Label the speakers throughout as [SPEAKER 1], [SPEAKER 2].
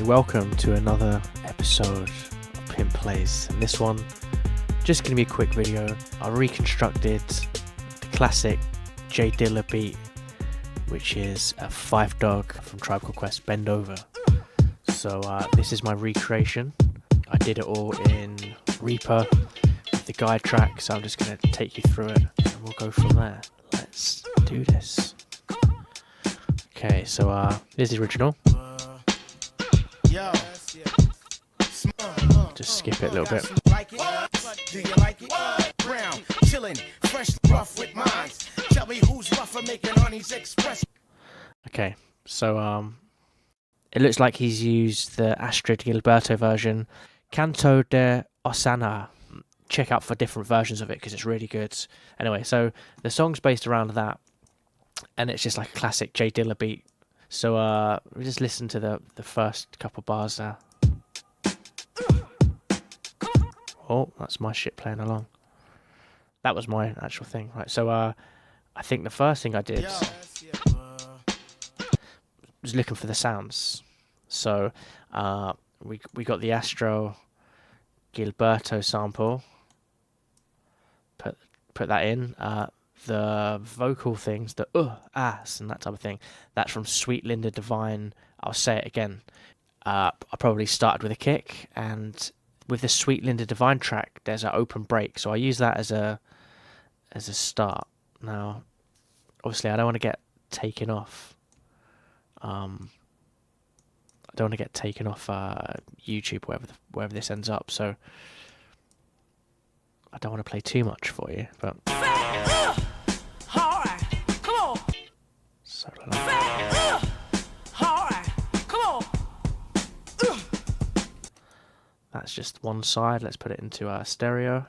[SPEAKER 1] Welcome to another episode of Pimp Plays, and this one just going to be a quick video. I reconstructed the classic J Dilla beat, which is a Phife dog from Tribe Called Quest, Bend Ova. So this is my recreation. I did it all in Reaper with the guide track, so I'm just going to take you through it and we'll go from there. Let's do this. Okay, so here's the original. Just skip it a little bit. Okay, so it looks like he's used the Astrid Gilberto version, Canto de Osana. Check out for different versions of it because it's really good. Anyway, so the song's based around that, and it's just like a classic J Dilla beat. So we just listen to the first couple bars there. Oh, that's my shit playing along. That was my actual thing, right? So I think the first thing I did was looking for the sounds. So we got the Astro Gilberto sample. Put that in. The vocal things, the ahhhs and that type of thing, that's from Sweet Linda Divine. I'll say it again. I probably started with a kick, and with the Sweet Linda Divine track, there's an open break, so I use that as a start. Now, obviously, I don't want to get taken off. I don't want to get taken off YouTube, wherever this ends up. So I don't want to play too much for you, but. So that's just one side. Let's put it into our stereo.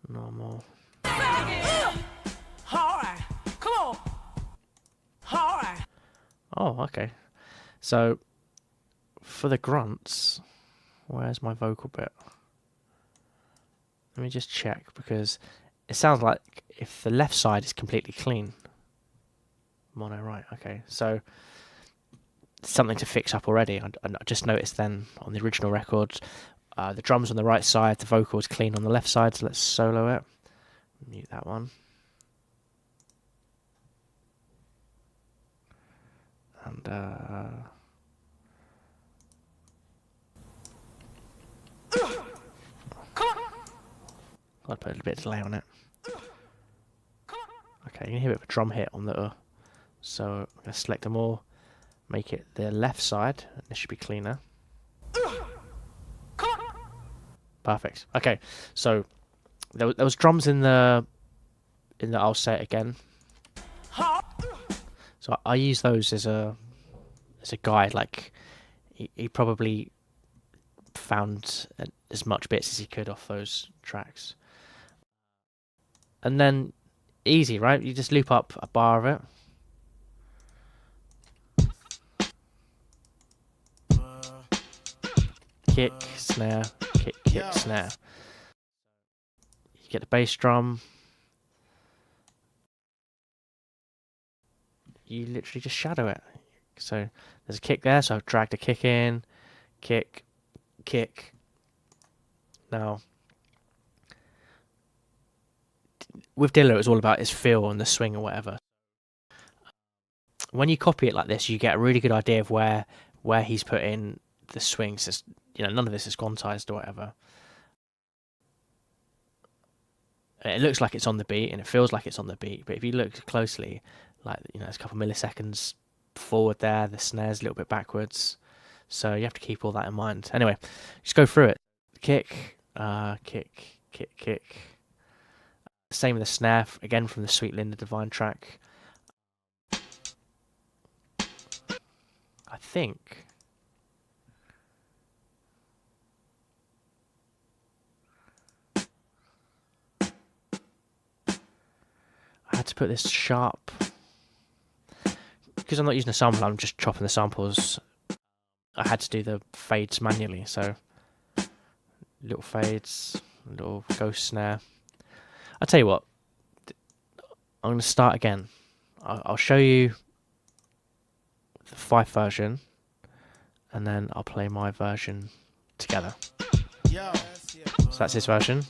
[SPEAKER 1] Normal. Oh, okay. So for the grunts, where's my vocal bit? Let me just check, because it sounds like if the left side is completely clean. Mono, right, okay. So something to fix up already. I just noticed then on the original record, the drums on the right side, the vocals clean on the left side, so let's solo it. Mute that one. And I'll put a little bit of delay on it. Okay, you can hear a bit of a drum hit on the so I'm going to select them all, make it the left side, and this should be cleaner. Perfect. Okay, so there was drums in the I'll say it again. So I use those as a guide. Like he probably found as much bits as he could off those tracks. And then easy, right? You just loop up a bar of it. Kick, snare, kick, snare. You get the bass drum. You literally just shadow it. So there's a kick there, so I've dragged a kick in, kick, kick. Now, with Dilla, it was all about his feel and the swing or whatever. When you copy it like this, you get a really good idea of where he's put in the swings. It's, none of this is quantized or whatever. It looks like it's on the beat and it feels like it's on the beat, but if you look closely, like, there's a couple milliseconds forward there, the snare's a little bit backwards, so you have to keep all that in mind. Anyway, just go through it. Kick, kick, kick, kick. Same with the snare, again from the Sweet Linda Divine track. I think I had to put this sharp, because I'm not using a sample, I'm just chopping the samples. I had to do the fades manually, so little fades, little ghost snare. I'll tell you what, I'm going to start again. I'll show you the Phife version, and then I'll play my version together. So that's his version.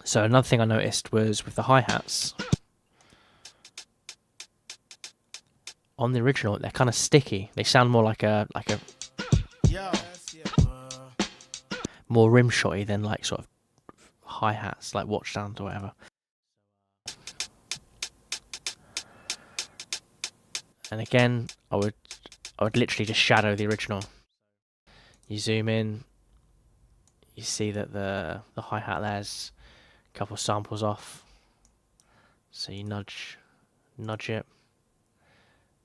[SPEAKER 1] So another thing I noticed was with the hi-hats, on the original they're kind of sticky. They sound more like a more rim shotty than like sort of hi-hats like watch sound or whatever. And again, I would literally just shadow the original. You zoom in, you see that the hi-hat there's a couple samples off. So you nudge it.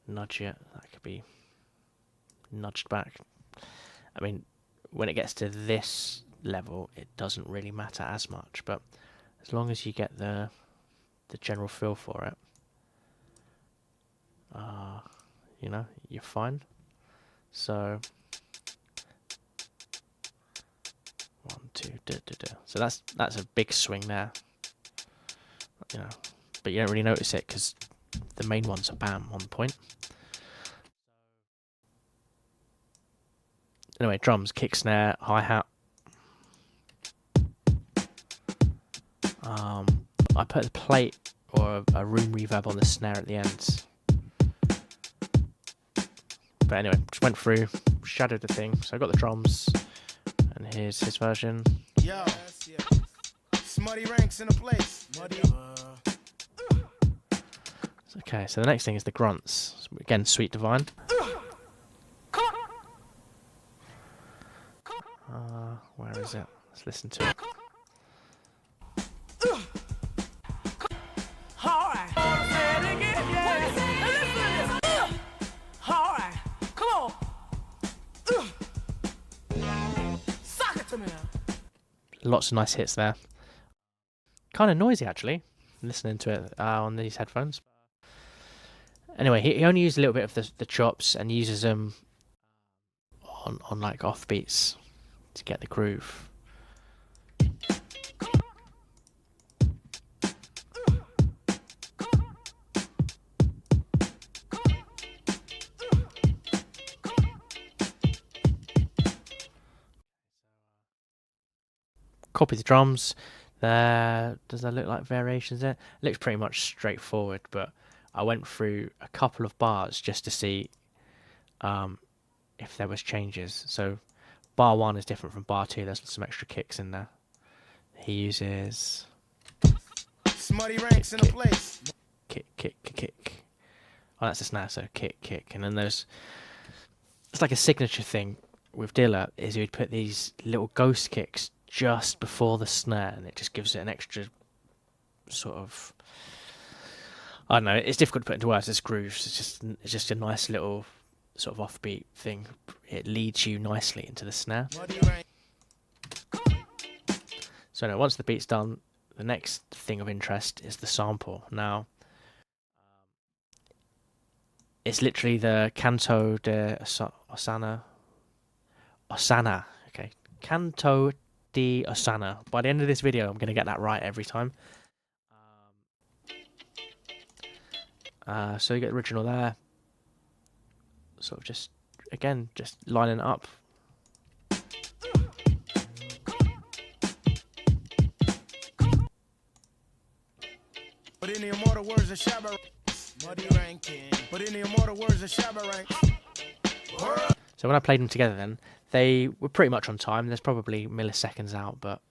[SPEAKER 1] That could be nudged back. I mean, when it gets to this level, it doesn't really matter as much, but as long as you get the general feel for it, you know, you're fine. So 1, 2, so that's a big swing there, you know, but you don't really notice it because the main ones are bam on point. Anyway, drums, kick, snare, hi-hat. I put a plate or a room reverb on the snare at the end. But anyway, just went through, shadowed the thing. So I got the drums, and here's his version.
[SPEAKER 2] Yo, smutty ranks in a place.
[SPEAKER 1] Okay, so the next thing is the grunts. So again, Sweet Divine. Where is it? Let's listen to it. Lots of nice hits there. Kind of noisy actually, listening to it on these headphones. Anyway, he only used a little bit of the chops and uses them on like off beats to get the groove. Copy the drums. There, does that look like variations there? It looks pretty much straightforward, but I went through a couple of bars just to see if there was changes. So bar 1 is different from bar 2. There's some extra kicks in there. He uses
[SPEAKER 2] smutty ranks in a place.
[SPEAKER 1] Kick. Oh, that's a snare. So kick, and then there's it's like a signature thing with Dilla is he would put these little ghost kicks just before the snare, and it just gives it an extra sort of, I don't know, it's difficult to put into words. It's grooves. It's just a nice little sort of offbeat thing. It leads you nicely into the snare. So now, once the beat's done, the next thing of interest is the sample. Now, it's literally the Canto de Osana. Okay, Canto de Osana. By the end of this video, I'm going to get that right every time. So you get the original there. Sort of just, again, just lining it up.
[SPEAKER 2] But in the immortal words of Shabba, muddy ranking. But in the immortal words of Shabba ranks.
[SPEAKER 1] So when I played them together then, they were pretty much on time. There's probably milliseconds out, but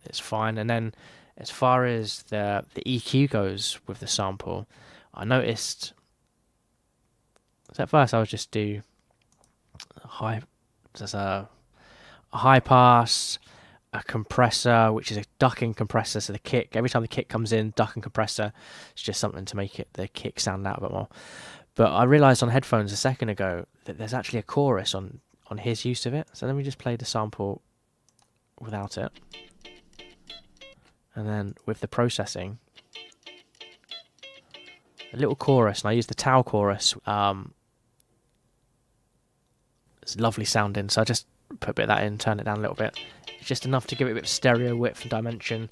[SPEAKER 1] it's fine. And then as far as the EQ goes with the sample, I noticed, so at first I would just do there's a high pass, a compressor, which is a ducking compressor, so the kick, every time the kick comes in, duck and compressor, it's just something to make the kick stand out a bit more. But I realised on headphones a second ago that there's actually a chorus on his use of it. So let me just play the sample without it. And then with the processing, a little chorus, and I use the Tau chorus It's lovely sounding, so I just put a bit of that in, turn it down a little bit. It's just enough to give it a bit of stereo width and dimension,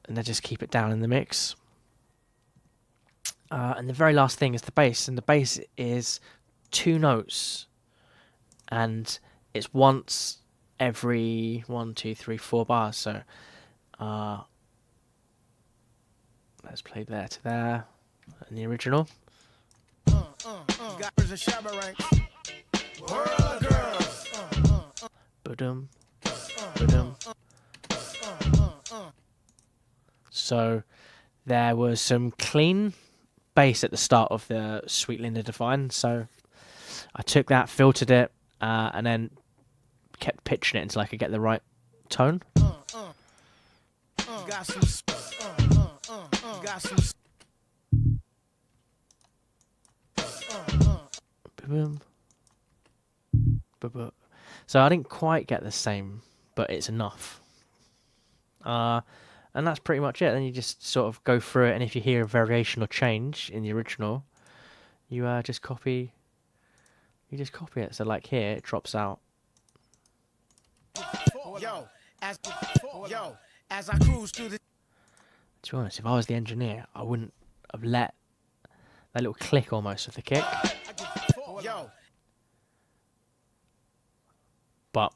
[SPEAKER 1] and then just keep it down in the mix. And the very last thing is the bass, and the bass is 2 notes, and it's once every 1, 2, 3, 4 bars. So let's play there to there in the original. Ba-dum, ba-dum. So there was some clean bass at the start of the Sweet Linda Divine, so I took that, filtered it, and then kept pitching it until I could get the right tone. So I didn't quite get the same, but it's enough. And that's pretty much it. Then you just sort of go through it, and if you hear a variation or change in the original, you just copy. You just copy it. So like here, it drops out.
[SPEAKER 2] As I cruise through the.
[SPEAKER 1] To be honest, if I was the engineer, I wouldn't have let that little click almost of the kick. But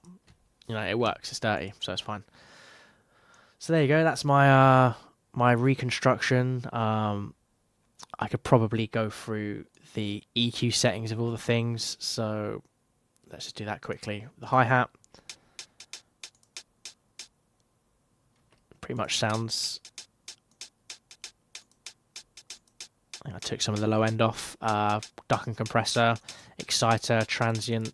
[SPEAKER 1] you know, it works. It's dirty, so it's fine. So there you go. That's my my reconstruction. I could probably go through the EQ settings of all the things. So let's just do that quickly. The hi-hat pretty much sounds. I think I took some of the low end off. Duck and compressor, exciter, transient,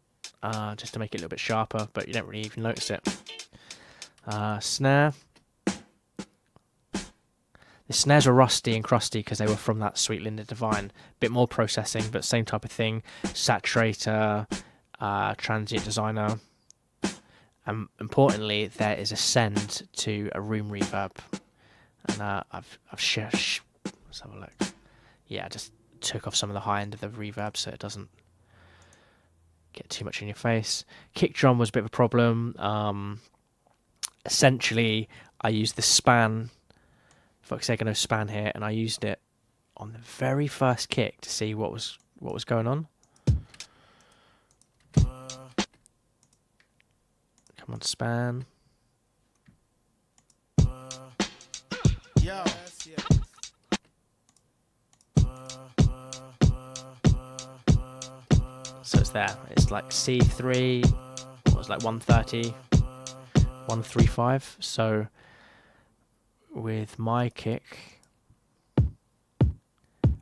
[SPEAKER 1] just to make it a little bit sharper, but you don't really even notice it. Snare. The snares were rusty and crusty because they were from that Sweet Linda Divine. Bit more processing, but same type of thing. Saturator, transient designer. And importantly, there is a send to a room reverb. And I've let's have a look. Yeah, I just took off some of the high end of the reverb so it doesn't get too much in your face. Kick drum was a bit of a problem. Essentially, I used the span. Voxegano span here, and I used it on the very first kick to see what was going on. Come on, span. So it's there. It's like C3. What was like 130, 135. So with my kick,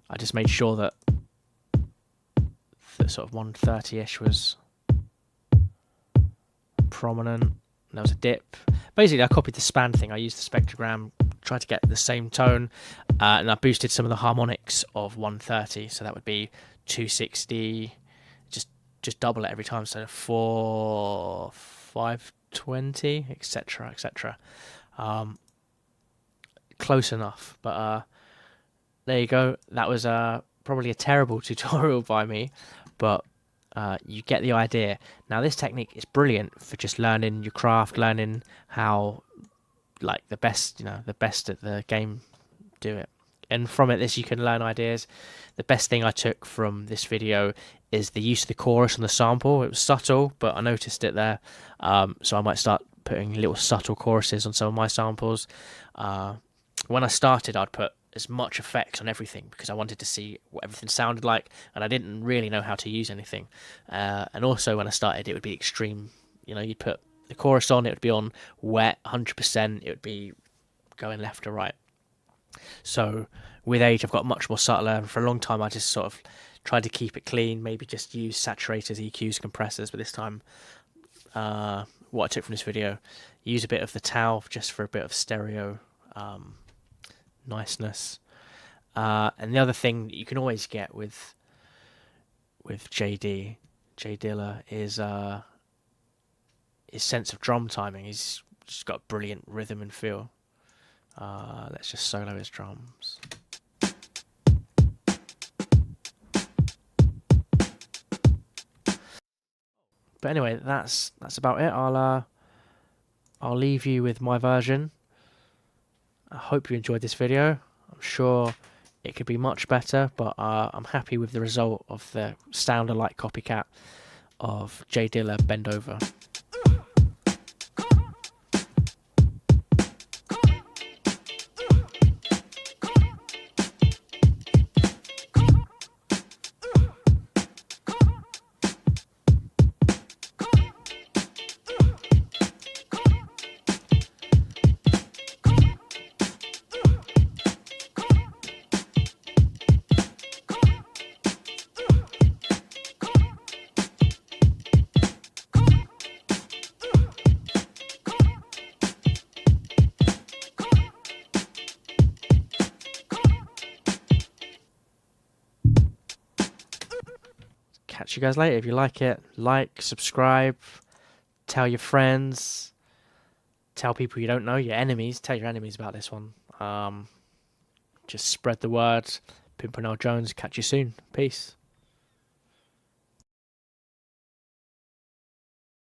[SPEAKER 1] I just made sure that the sort of 130-ish was prominent. There was a dip. Basically, I copied the span thing. I used the spectrogram, tried to get the same tone, and I boosted some of the harmonics of 130. So that would be 260. Just double it every time. So 4, 520, etc., etc. Close enough, but there you go. That was probably a terrible tutorial by me, but you get the idea. Now this technique is brilliant for just learning your craft, learning how like the best at the game do it, and from it you can learn ideas. The best thing I took from this video is the use of the chorus and the sample. It was subtle, but I noticed it there, so I might start putting little subtle choruses on some of my samples. When I started, I'd put as much effects on everything because I wanted to see what everything sounded like, and I didn't really know how to use anything. And also when I started, it would be extreme. You know, you'd put the chorus on, it would be on wet, 100%, it would be going left to right. So with age, I've got much more subtler, and for a long time I just sort of tried to keep it clean, maybe just use saturators, EQs, compressors, but this time what I took from this video, use a bit of the tau just for a bit of stereo niceness. And the other thing that you can always get with J Dilla is his sense of drum timing. He's just got brilliant rhythm and feel. Let's just solo his drums. But anyway, that's about it. I'll leave you with my version. I hope you enjoyed this video. I'm sure it could be much better, but I'm happy with the result of the sound-alike copycat of J Dilla, Bend Over. Catch you guys later. If you like it, like, subscribe, tell your friends, tell people you don't know, your enemies, tell your enemies about this one. Just spread the word. Pimp Jones, catch you soon. Peace.